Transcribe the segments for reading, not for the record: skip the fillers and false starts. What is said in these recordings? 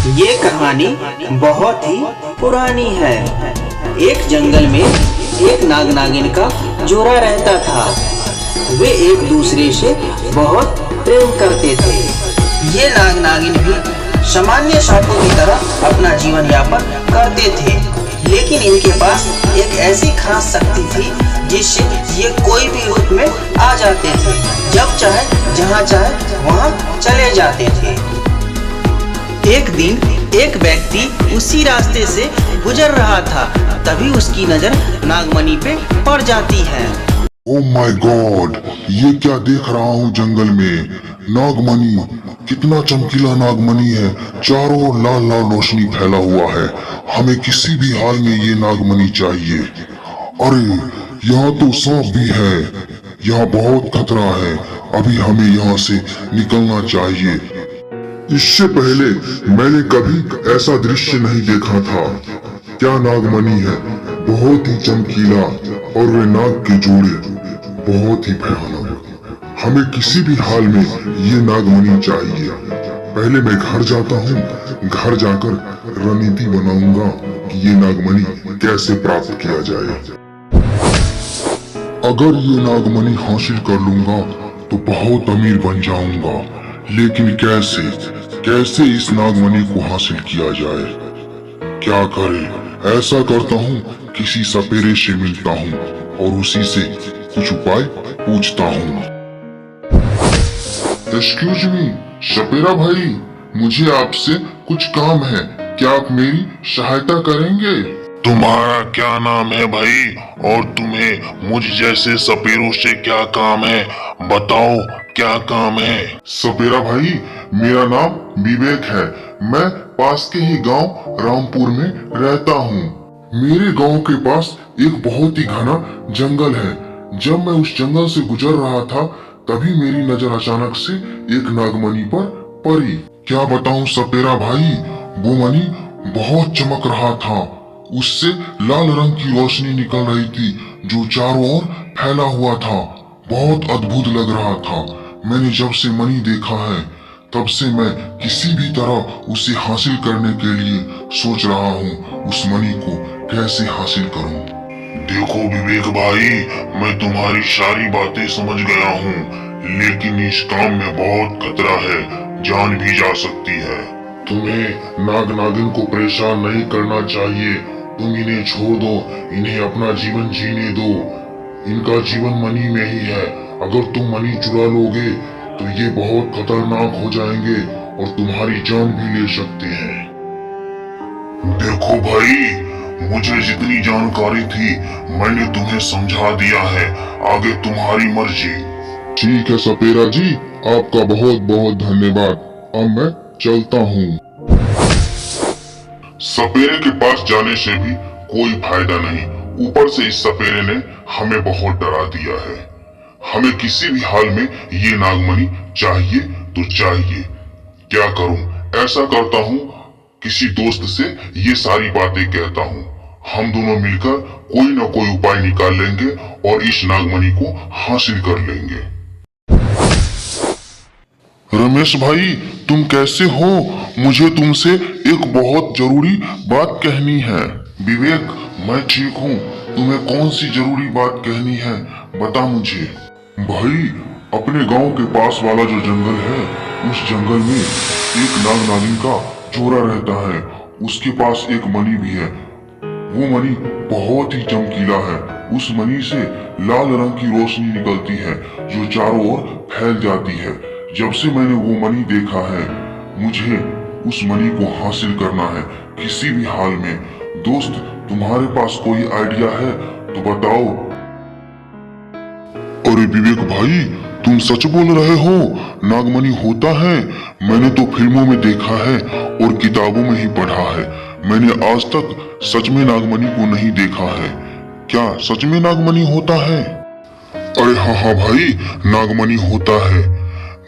ये कहानी बहुत ही पुरानी है। एक जंगल में एक नाग नागिन का जोड़ा रहता था। वे एक दूसरे से बहुत प्रेम करते थे। ये नाग नागिन भी सामान्य सांपों की तरह अपना जीवन यापन करते थे, लेकिन इनके पास एक ऐसी खास शक्ति थी जिससे ये कोई भी रूप में आ जाते थे। जब चाहे जहाँ चाहे वहाँ चले जाते थे। एक दिन एक व्यक्ति उसी रास्ते से गुजर रहा था, तभी उसकी नजर नागमणि पे पड़ जाती है। ओह माय गॉड, ये क्या देख रहा हूँ जंगल में? नागमणि, कितना चमकीला नागमणि है। चारों ओर लाल लाल रोशनी फैला हुआ है। हमें किसी भी हाल में ये नागमणि चाहिए। अरे यहाँ तो सांप भी है। यहाँ बहुत खतरा है। अभी हमें यहाँ से निकलना चाहिए। इससे पहले मैंने कभी ऐसा दृश्य नहीं देखा था। क्या नागमणि है, बहुत ही चमकीला, और वे नाग के जोड़े बहुत ही भयानक। हमें किसी भी हाल में ये नागमणि चाहिए। पहले मैं घर जाता हूँ। घर जाकर रणनीति बनाऊंगा कि ये नागमणि कैसे प्राप्त किया जाए। अगर ये नागमणि हासिल कर लूंगा तो बहुत अमीर बन जाऊंगा, लेकिन कैसे इस नागमणि को हासिल किया जाए? क्या करें? ऐसा करता हूँ, किसी सपेरे से मिलता हूँ और उसी से कुछ उपाय पूछता हूँ। एक्सक्यूज मी सपेरा भाई, मुझे आपसे कुछ काम है। क्या आप मेरी सहायता करेंगे? तुम्हारा क्या नाम है भाई, और तुम्हें मुझ जैसे सपेरों से क्या काम है? बताओ क्या काम है? सपेरा भाई, मेरा नाम विवेक है। मैं पास के ही गांव रामपुर में रहता हूँ। मेरे गांव के पास एक बहुत ही घना जंगल है। जब मैं उस जंगल से गुजर रहा था, तभी मेरी नजर अचानक से एक नागमणि पर पड़ी। क्या बताऊं सपेरा भाई, वो मणि बहुत चमक रहा था। उससे लाल रंग की रोशनी निकल रही थी जो चारों ओर फैला हुआ था। बहुत अद्भुत लग रहा था। मैंने जब से मणि देखा है, तब से मैं किसी भी तरह उसे हासिल करने के लिए सोच रहा हूँ। उस मणि को कैसे हासिल करूँ? देखो विवेक भाई, मैं तुम्हारी सारी बातें समझ गया हूँ, लेकिन इस काम में बहुत खतरा है। जान भी जा सकती है। तुम्हें नाग नागिन को परेशान नहीं करना चाहिए। तुम इन्हें छोड़ दो, इन्हें अपना जीवन जीने दो। इनका जीवन मणि में ही है। अगर तुम मणि चुरा लोगे तो ये बहुत खतरनाक हो जाएंगे और तुम्हारी जान भी ले सकते हैं। देखो भाई, मुझे जितनी जानकारी थी मैंने तुम्हें समझा दिया है। आगे तुम्हारी मर्जी। ठीक है सपेरा जी, आपका बहुत बहुत धन्यवाद। अब मैं चलता हूँ। सपेरे के पास जाने से भी कोई फायदा नहीं। ऊपर से इस सपेरे ने हमें बहुत डरा दिया है। हमें किसी भी हाल में ये नागमणि चाहिए तो चाहिए। क्या करूं? ऐसा करता हूं, किसी दोस्त से ये सारी बातें कहता हूं। हम दोनों मिलकर कोई ना कोई उपाय निकाल लेंगे और इस नागमणि को हासिल कर लेंगे। रमेश भाई, तुम कैसे हो? मुझे तुमसे एक बहुत जरूरी बात कहनी है। विवेक, मैं ठीक हूँ। तुम्हें कौन सी जरूरी बात कहनी है, बता मुझे। भाई, अपने गांव के पास वाला जो जंगल है, उस जंगल में एक नाग नागिन का जोड़ा रहता है। उसके पास एक मणि भी है। वो मणि बहुत ही चमकीला है। उस मणि से लाल रंग की रोशनी निकलती है जो चारों ओर फैल जाती है। जब से मैंने वो मणि देखा है, मुझे उस मणि को हासिल करना है किसी भी हाल में। दोस्त, तुम्हारे पास कोई आइडिया है तो बताओ। अरे विवेक भाई, तुम सच बोल रहे हो? नागमणि होता है? मैंने तो फिल्मों में देखा है और किताबों में ही पढ़ा है। मैंने आज तक सच में नागमणि को नहीं देखा है। क्या सच में नागमणि होता है? अरे हाँ भाई, नागमणि होता है।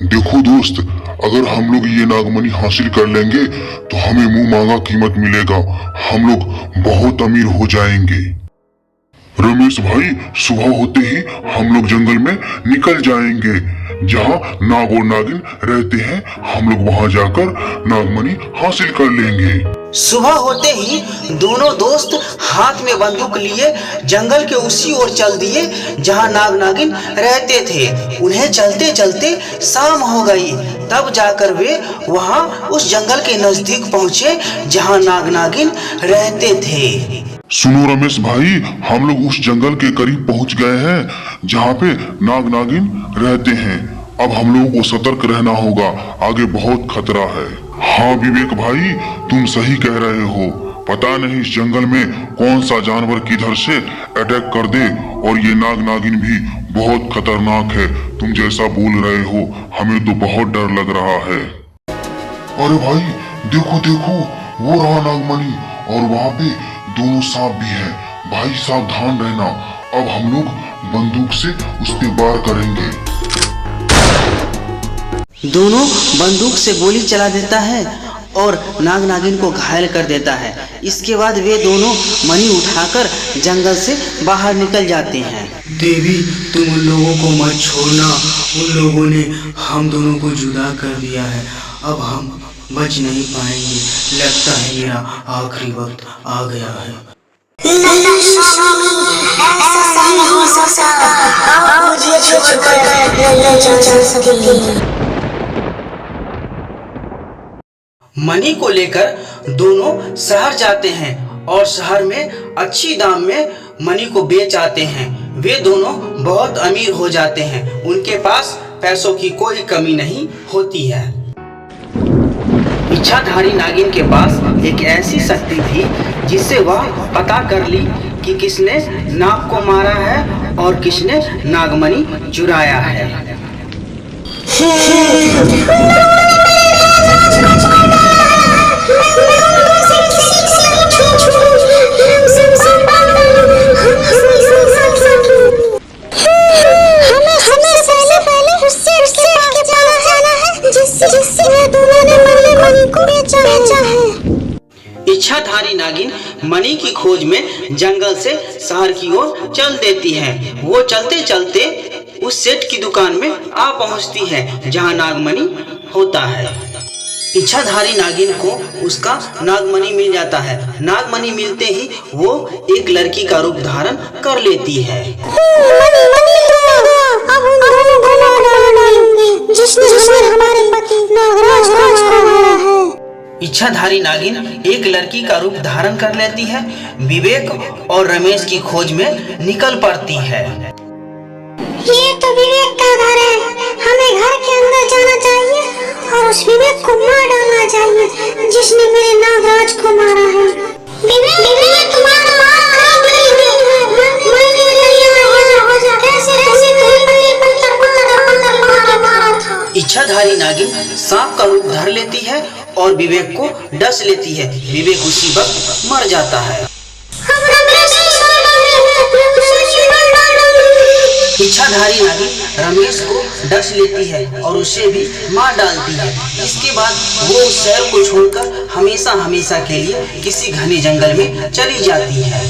देखो दोस्त, अगर हम लोग ये नागमणि हासिल कर लेंगे तो हमें मुंह मांगा कीमत मिलेगा। हम लोग बहुत अमीर हो जाएंगे। रमेश भाई, सुबह होते ही हम लोग जंगल में निकल जाएंगे। जहाँ नाग और नागिन रहते हैं। हम लोग वहाँ जाकर नागमणि हासिल कर लेंगे। सुबह होते ही दोनों दोस्त हाथ में बंदूक लिए जंगल के उसी ओर चल दिए जहां नाग नागिन रहते थे। उन्हें चलते चलते शाम हो गई, तब जाकर वे वहां उस जंगल के नजदीक पहुंचे जहां नाग नागिन रहते थे। सुनो रमेश भाई, हम लोग उस जंगल के करीब पहुंच गए हैं जहाँ पे नाग नागिन रहते हैं। अब हम लोगों को सतर्क रहना होगा, आगे बहुत खतरा है। हाँ विवेक भाई, तुम सही कह रहे हो। पता नहीं इस जंगल में कौन सा जानवर किधर से अटैक कर दे, और ये नाग नागिन भी बहुत खतरनाक है। तुम जैसा बोल रहे हो, हमें तो बहुत डर लग रहा है। अरे भाई देखो देखो, वो रहा नागमणि, और वहाँ पे दोनों सांप भी हैं। भाई सावधान रहना। अब हम लोग बंदूक से उस पे वार करेंगे। दोनों बंदूक से गोली चला देता है और नाग नागिन को घायल कर देता है। इसके बाद वे दोनों मणि उठाकर जंगल से बाहर निकल जाते हैं। देवी, तुम उन लोगों को मत छोड़ना। उन लोगों ने हम दोनों को जुदा कर दिया है। अब हम बच नहीं पाएंगे। लगता है मेरा आखिरी वक्त आ गया है। मणि को लेकर दोनों शहर जाते हैं और शहर में अच्छी दाम में मणि को बेच आते हैं। वे दोनों बहुत अमीर हो जाते हैं। उनके पास पैसों की कोई कमी नहीं होती है। इच्छाधारी नागिन के पास एक ऐसी शक्ति थी जिससे वह पता कर ली कि किसने नाग को मारा है और किसने नागमणि चुराया है। इच्छाधारी नागिन मणि की खोज में जंगल से शहर की ओर चल देती है। वो चलते चलते उस सेठ की दुकान में आ पहुंचती है जहां नागमणि होता है। इच्छाधारी नागिन को उसका नागमणि मिल जाता है। नागमणि मिलते ही वो एक लड़की का रूप धारण कर लेती है। इच्छाधारी नागिन एक लड़की का रूप धारण कर लेती है। विवेक और रमेश की खोज में निकल पड़ती है। ये तो विवेक का घर है। हमें घर के अंदर जाना चाहिए और उस विवेक को मार डालना चाहिए जिसने मेरे नागराज को मारा है। विवेक तुम्हारा खराब नहीं है। मैंने तैयार हो जा। कैसे मारा था। इच्छाधारी नागिन सांप का रूप धर लेती है और विवेक को डस लेती है। विवेक उसी वक्त मर जाता है। इच्छाधारी नागिन रमेश को डस लेती है और उसे भी मार डालती है। इसके बाद वो उस शहर को छोड़कर हमेशा हमेशा के लिए किसी घने जंगल में चली जाती है।